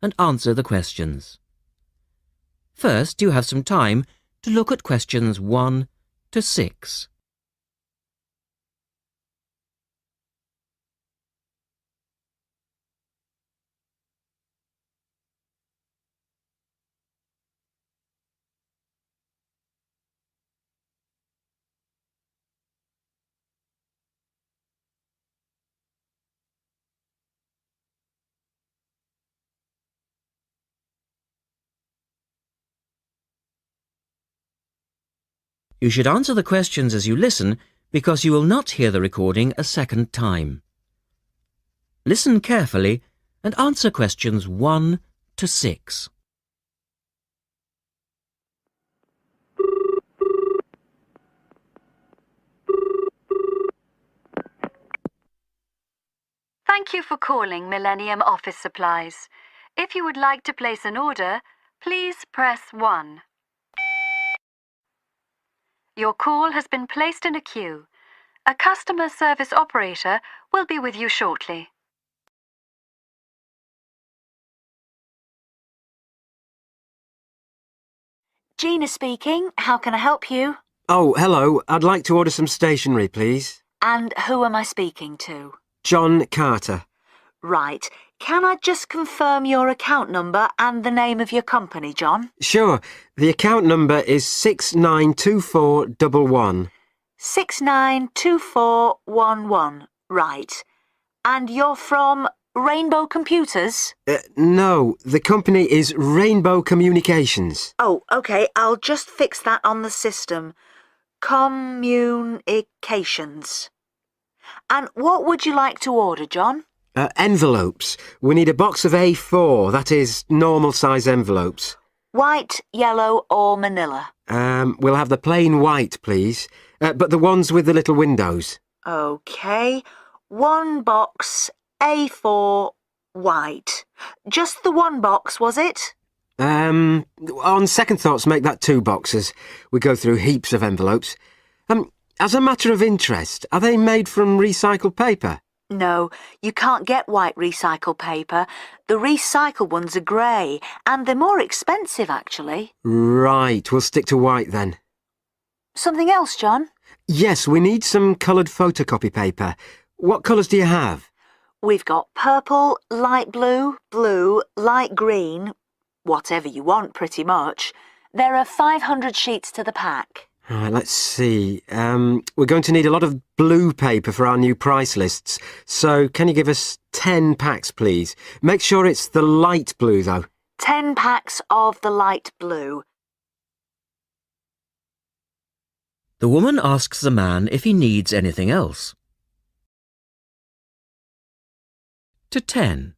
and answer the questions. First, you have some time to look at questions 1 to 6. You should answer the questions as you listen because you will not hear the recording a second time. Listen carefully and answer questions 1 to 6. Thank you for calling Millennium Office Supplies. If you would like to place an order, please press 1. Your call has been placed in a queue. A customer service operator will be with you shortly. Gina speaking. How can I help you? Oh, hello. I'd like to order some stationery, please. And who am I speaking to? John Carter. Right. Can I just confirm your account number and the name of your company, John? Sure. The account number is 692411. 692411. Right. And you're from Rainbow Computers? No, the company is Rainbow Communications. Oh, OK. I'll just fix that on the system. Communications. And what would you like to order, John? Envelopes. We need a box of A4, that is, normal size envelopes. White, yellow or manila? We'll have the plain white, please. But the ones with the little windows. OK. One box, A4, white. Just the one box, was it? On second thoughts, make that 2 boxes. We go through heaps of envelopes. As a matter of interest, are they made from recycled paper? No, you can't get white recycled paper. The recycled ones are grey, and they're more expensive, actually. Right, we'll stick to white then. Something else, John? Yes, we need some coloured photocopy paper. What colours do you have? We've got purple, light blue, blue, light green, whatever you want, pretty much. There are 500 sheets to the pack. Right, let's see. We're going to need a lot of blue paper for our new price lists. So can you give us 10 packs, please? Make sure it's the light blue, though. 10 packs of the light blue. The woman asks the man if he needs anything else. To 10.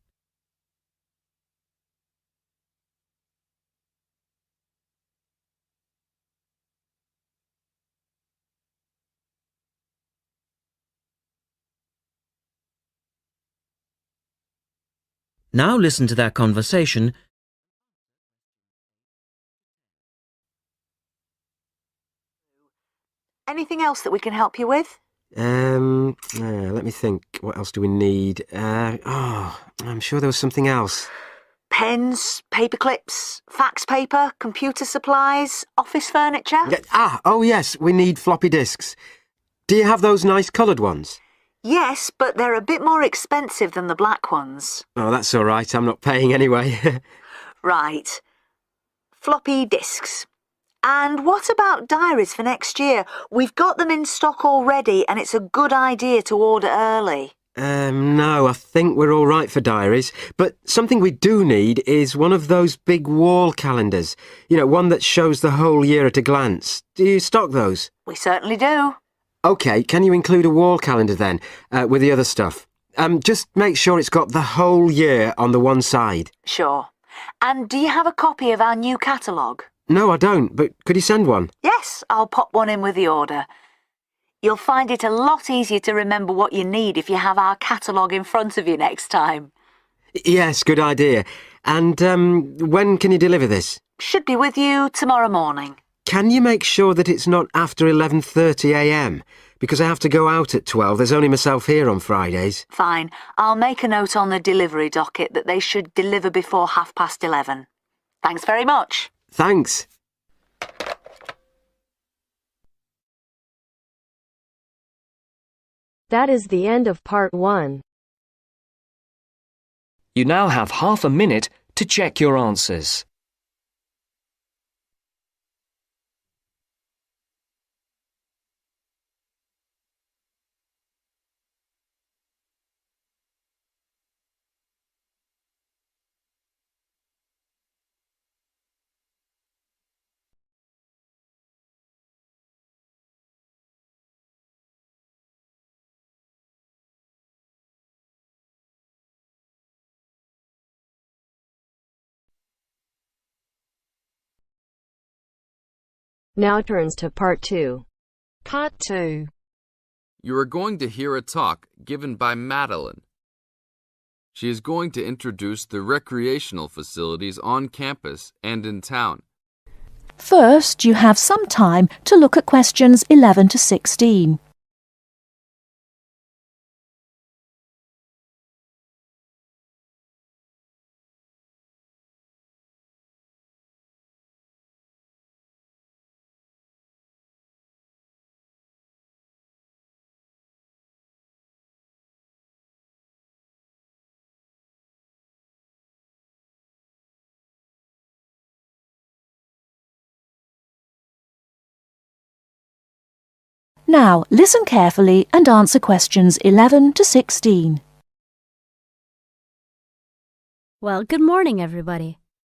Now listen to their conversation. Anything else that we can help you with? Let me think. What else do we need? I'm sure there was something else. Pens, paper clips, fax paper, computer supplies, office furniture? Oh yes, we need floppy disks. Do you have those nice coloured ones? Yes, but they're a bit more expensive than the black ones. Oh, that's all right. I'm not paying anyway. Right. Floppy disks. And what about diaries for next year? We've got them in stock already, and it's a good idea to order early. No, I think we're all right for diaries. But something we do need is one of those big wall calendars. You know, one that shows the whole year at a glance. Do you stock those? We certainly do. OK, can you include a wall calendar then, with the other stuff? Just make sure it's got the whole year on the one side. Sure. And do you have a copy of our new catalogue? No, I don't, but could you send one? Yes, I'll pop one in with the order. You'll find it a lot easier to remember what you need if you have our catalogue in front of you next time. Yes, good idea. And when can you deliver this? Should be with you tomorrow morning. Can you make sure that it's not after 11:30 a.m? because I have to go out at 12. There's only myself here on Fridays. Fine. I'll make a note on the delivery docket that they should deliver before 11:30. Thanks very much. Thanks. That is the end of part 1. You now have half a minute to check your answers. Now turns to part 2. Part 2. You are going to hear a talk given by Madeline. She is going to introduce the recreational facilities on campus and in town. First, you have some time to look at questions 11 to 16. Now, listen carefully and answer questions 11 to 16. Well, good morning, everybody.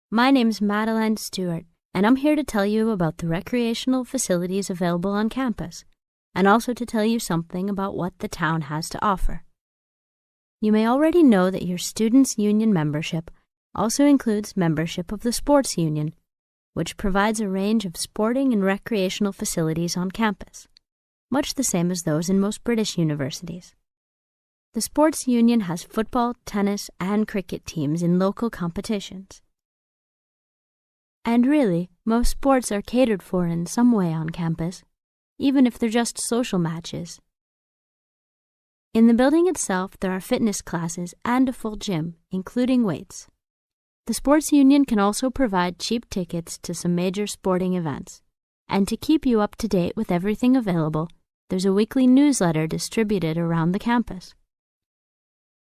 My name's Madeline Stewart, and I'm here to tell you about the recreational facilities available on campus, and also to tell you something about what the town has to offer. You may already know that your Students' Union membership also includes membership of the Sports Union, which provides a range of sporting and recreational facilities on campus, much the same as those in most British universities. The Sports Union has football, tennis, and cricket teams in local competitions. And really, most sports are catered for in some way on campus, even if they're just social matches. In the building itself, there are fitness classes and a full gym, including weights. The Sports Union can also provide cheap tickets to some major sporting events. And to keep you up to date with everything available, there's a weekly newsletter distributed around the campus.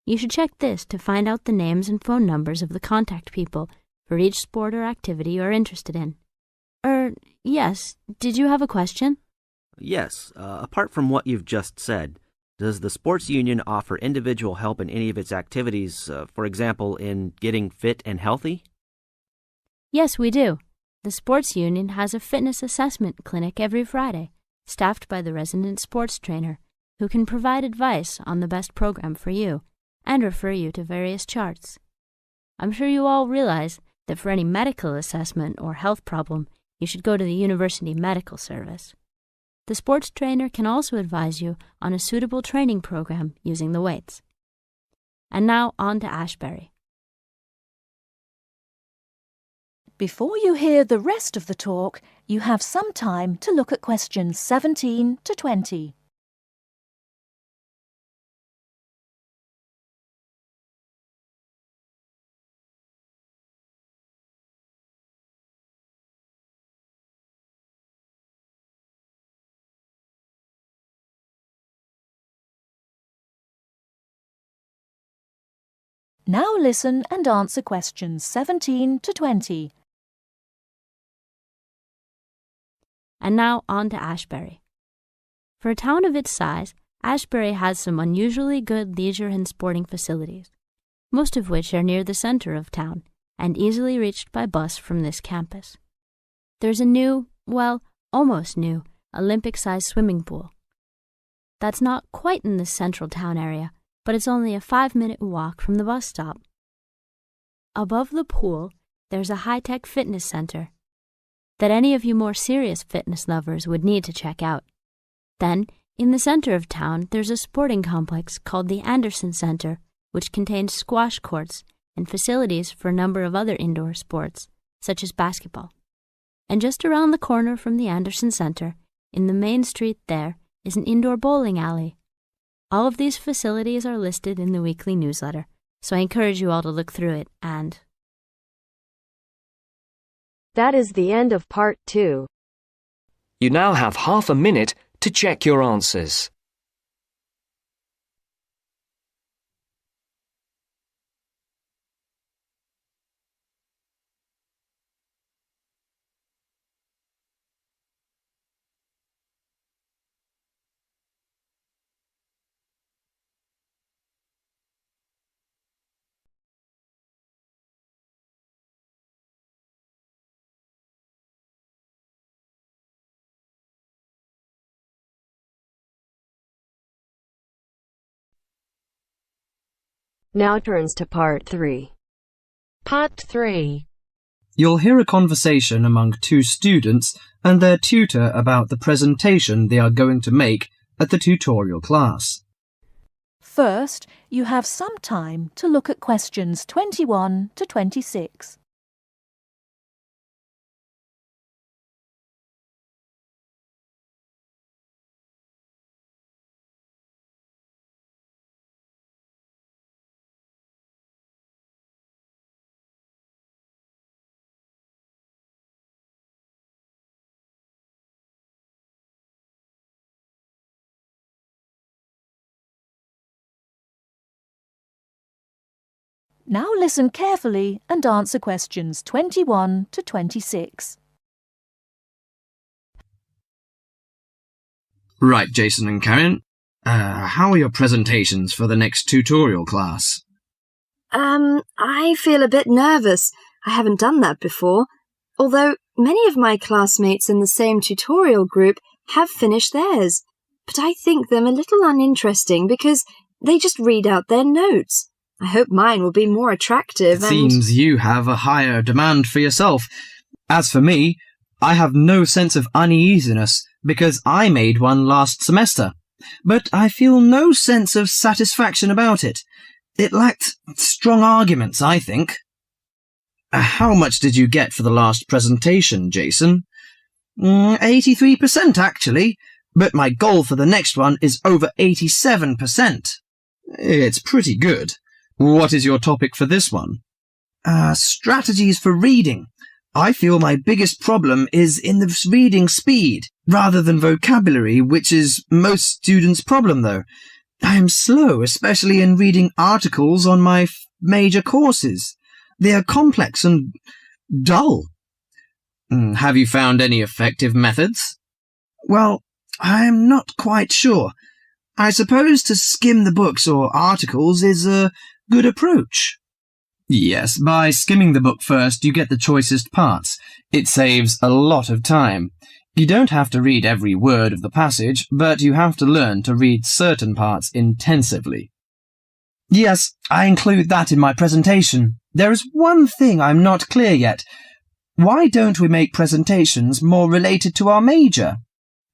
You should check this to find out the names and phone numbers of the contact people for each sport or activity you're interested in. Yes, did you have a question? Yes, apart from what you've just said, does the Sports Union offer individual help in any of its activities, for example, in getting fit and healthy? Yes, we do. The Sports Union has a fitness assessment clinic every Friday, staffed by the resident sports trainer, who can provide advice on the best program for you and refer you to various charts. I'm sure you all realize that for any medical assessment or health problem, you should go to the University Medical Service. The sports trainer can also advise you on a suitable training program using the weights. And now on to Ashbury. Before you hear the rest of the talk, you have some time to look at questions 17 to 20. Now listen and answer questions 17 to 20. And now on to Ashbury. For a town of its size, Ashbury has some unusually good leisure and sporting facilities, most of which are near the center of town and easily reached by bus from this campus. There's a new, well, almost new, Olympic-sized swimming pool. That's not quite in the central town area, but it's only a 5-minute walk from the bus stop. Above the pool, there's a high-tech fitness center that any of you more serious fitness lovers would need to check out. Then, in the center of town, there's a sporting complex called the Anderson Center, which contains squash courts and facilities for a number of other indoor sports, such as basketball. And just around the corner from the Anderson Center, in the main street there, is an indoor bowling alley. All of these facilities are listed in the weekly newsletter, so I encourage you all to look through it and... That is the end of part 2. You now have half a minute to check your answers. Now turns to part 3. Part 3. You'll hear a conversation among two students and their tutor about the presentation they are going to make at the tutorial class. First, you have some time to look at questions 21 to 26. Now listen carefully and answer questions 21 to 26. Right, Jason and Karen. How are your presentations for the next tutorial class? I feel a bit nervous. I haven't done that before. Although many of my classmates in the same tutorial group have finished theirs. But I think them a little uninteresting because they just read out their notes. I hope mine will be more attractive. It seems you have a higher demand for yourself. As for me, I have no sense of uneasiness because I made one last semester, but I feel no sense of satisfaction about it. It lacked strong arguments, I think. How much did you get for the last presentation, Jason? 83% actually, but my goal for the next one is over 87%. It's pretty good. What is your topic for this one? Strategies for reading. I feel my biggest problem is in the reading speed, rather than vocabulary, which is most students' problem, though. I am slow, especially in reading articles on my major courses. They are complex and dull. Have you found any effective methods? Well, I am not quite sure. I suppose to skim the books or articles is a good approach. Yes, by skimming the book first, you get the choicest parts. It saves a lot of time. You don't have to read every word of the passage, but you have to learn to read certain parts intensively. Yes, I include that in my presentation. There is one thing I'm not clear yet. Why don't we make presentations more related to our major?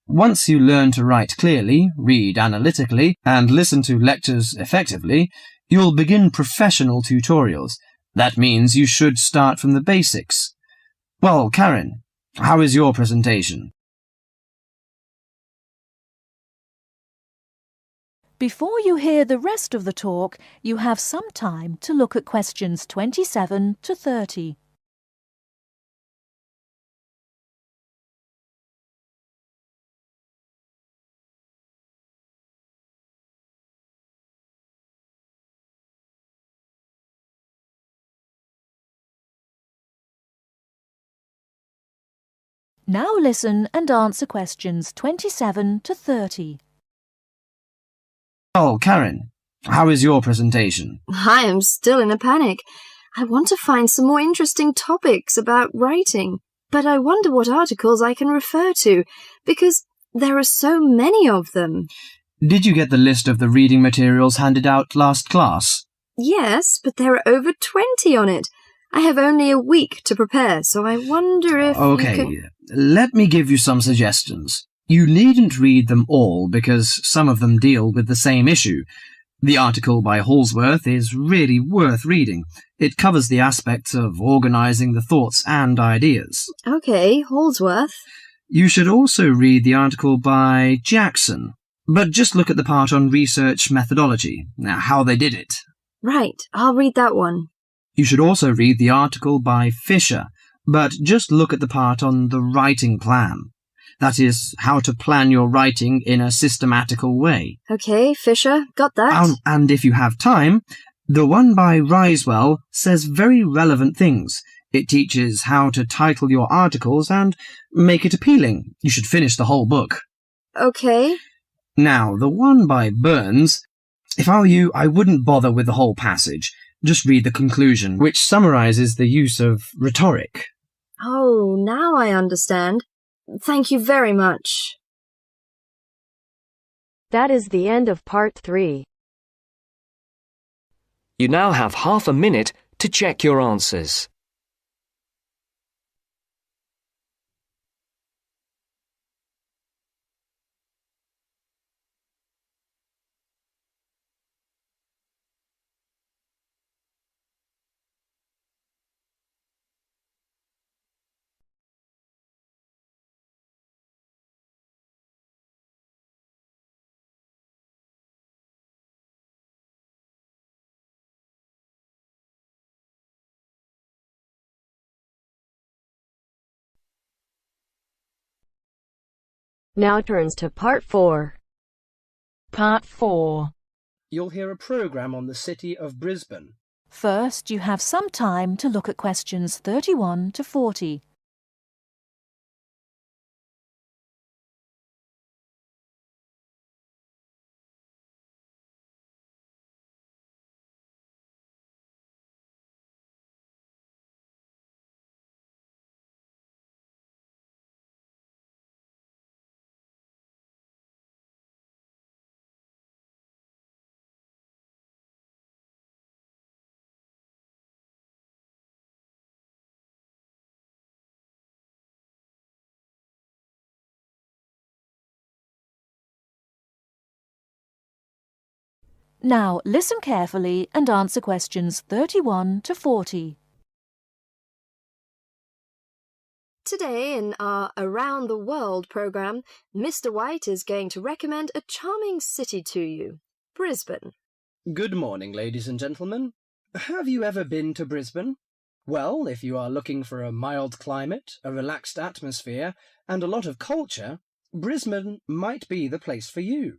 Once you learn to write clearly, read analytically, and listen to lectures effectively, you'll begin professional tutorials. That means you should start from the basics. Well, Karen, how is your presentation? Before you hear the rest of the talk, you have some time to look at questions 27 to 30. Now listen and answer questions 27 to 30. Oh, Karen, how is your presentation? I am still in a panic. I want to find some more interesting topics about writing, but I wonder what articles I can refer to, because there are so many of them. Did you get the list of the reading materials handed out last class? Yes, but there are over 20 on it. I have only a week to prepare, so I wonder if Okay, let me give you some suggestions. You needn't read them all because some of them deal with the same issue. The article by Holsworth is really worth reading. It covers the aspects of organising the thoughts and ideas. Okay, Holsworth. You should also read the article by Jackson, but just look at the part on research methodology, how they did it. Right, I'll read that one. You should also read the article by Fisher, but just look at the part on the writing plan. That is, how to plan your writing in a systematical way. OK, Fisher, got that. And if you have time, the one by Risewell says very relevant things. It teaches how to title your articles and make it appealing. You should finish the whole book. OK. Now, the one by Burns, if I were you, I wouldn't bother with the whole passage. Just read the conclusion, which summarizes the use of rhetoric. Oh, now I understand. Thank you very much. That is the end of part 3. You now have half a minute to check your answers. Now turns to part 4. Part 4. You'll hear a programme on the city of Brisbane. First, you have some time to look at questions 31 to 40. Now listen carefully and answer questions 31 to 40. Today in our Around the World programme, Mr. White is going to recommend a charming city to you, Brisbane. Good morning, ladies and gentlemen. Have you ever been to Brisbane? Well, if you are looking for a mild climate, a relaxed atmosphere, and a lot of culture, Brisbane might be the place for you.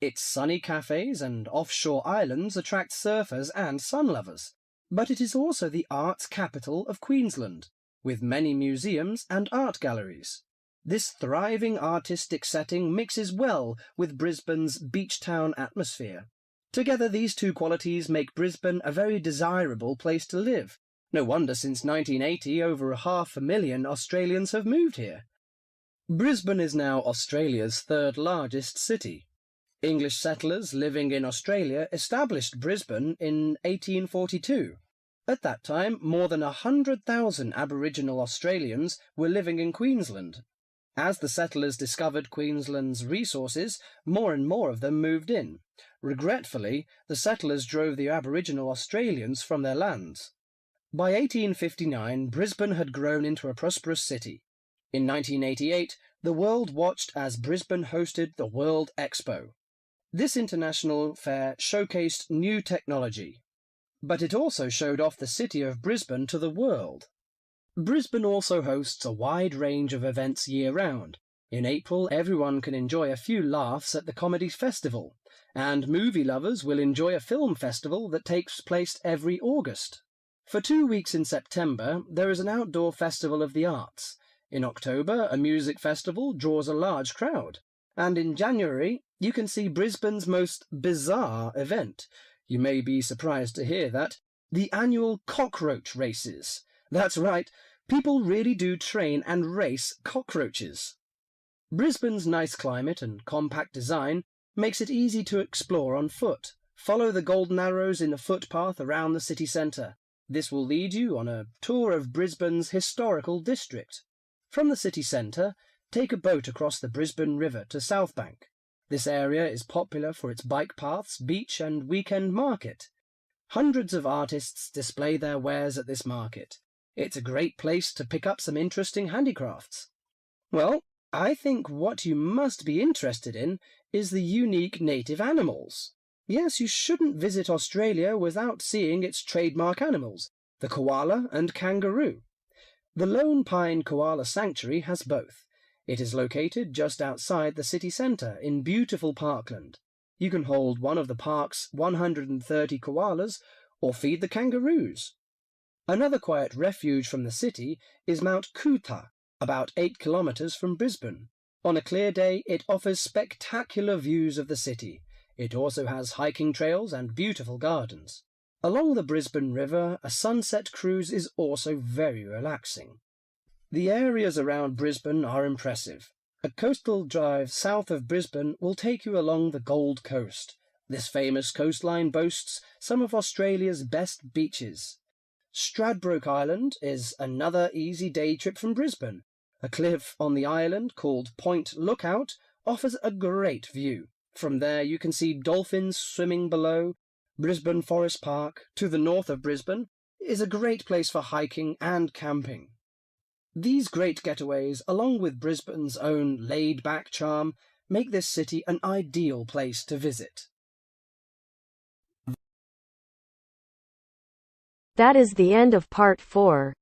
Its sunny cafes and offshore islands attract surfers and sun lovers, but it is also the arts capital of Queensland, with many museums and art galleries. This thriving artistic setting mixes well with Brisbane's beach town atmosphere. Together, these two qualities make Brisbane a very desirable place to live. No wonder since 1980 over 500,000 Australians have moved here. Brisbane is now Australia's third largest city. English settlers living in Australia established Brisbane in 1842. At that time, more than 100,000 Aboriginal Australians were living in Queensland. As the settlers discovered Queensland's resources, more and more of them moved in. Regretfully, the settlers drove the Aboriginal Australians from their lands. By 1859, Brisbane had grown into a prosperous city. In 1988, the world watched as Brisbane hosted the World Expo. This international fair showcased new technology, but it also showed off the city of Brisbane to the world. Brisbane also hosts a wide range of events year-round. In April, everyone can enjoy a few laughs at the Comedy Festival, and movie lovers will enjoy a film festival that takes place every August. For 2 weeks in September, there is an outdoor festival of the arts. In October, a music festival draws a large crowd. And in January, you can see Brisbane's most bizarre event. You may be surprised to hear that. The annual cockroach races. That's right, people really do train and race cockroaches. Brisbane's nice climate and compact design makes it easy to explore on foot. Follow the golden arrows in the footpath around the city centre. This will lead you on a tour of Brisbane's historical district. From the city centre, take a boat across the Brisbane River to South Bank. This area is popular for its bike paths, beach and weekend market. Hundreds of artists display their wares at this market. It's a great place to pick up some interesting handicrafts. Well, I think what you must be interested in is the unique native animals. Yes, you shouldn't visit Australia without seeing its trademark animals, the koala and kangaroo. The Lone Pine Koala Sanctuary has both. It is located just outside the city centre in beautiful parkland. You can hold one of the park's 130 koalas or feed the kangaroos. Another quiet refuge from the city is Mount Coot-tha, about 8 kilometres from Brisbane. On a clear day, it offers spectacular views of the city. It also has hiking trails and beautiful gardens. Along the Brisbane River, a sunset cruise is also very relaxing. The areas around Brisbane are impressive. A coastal drive south of Brisbane will take you along the Gold Coast. This famous coastline boasts some of Australia's best beaches. Stradbroke Island is another easy day trip from Brisbane. A cliff on the island called Point Lookout offers a great view. From there you can see dolphins swimming below. Brisbane Forest Park, to the north of Brisbane, is a great place for hiking and camping. These great getaways, along with Brisbane's own laid-back charm, make this city an ideal place to visit. That is the end of part 4.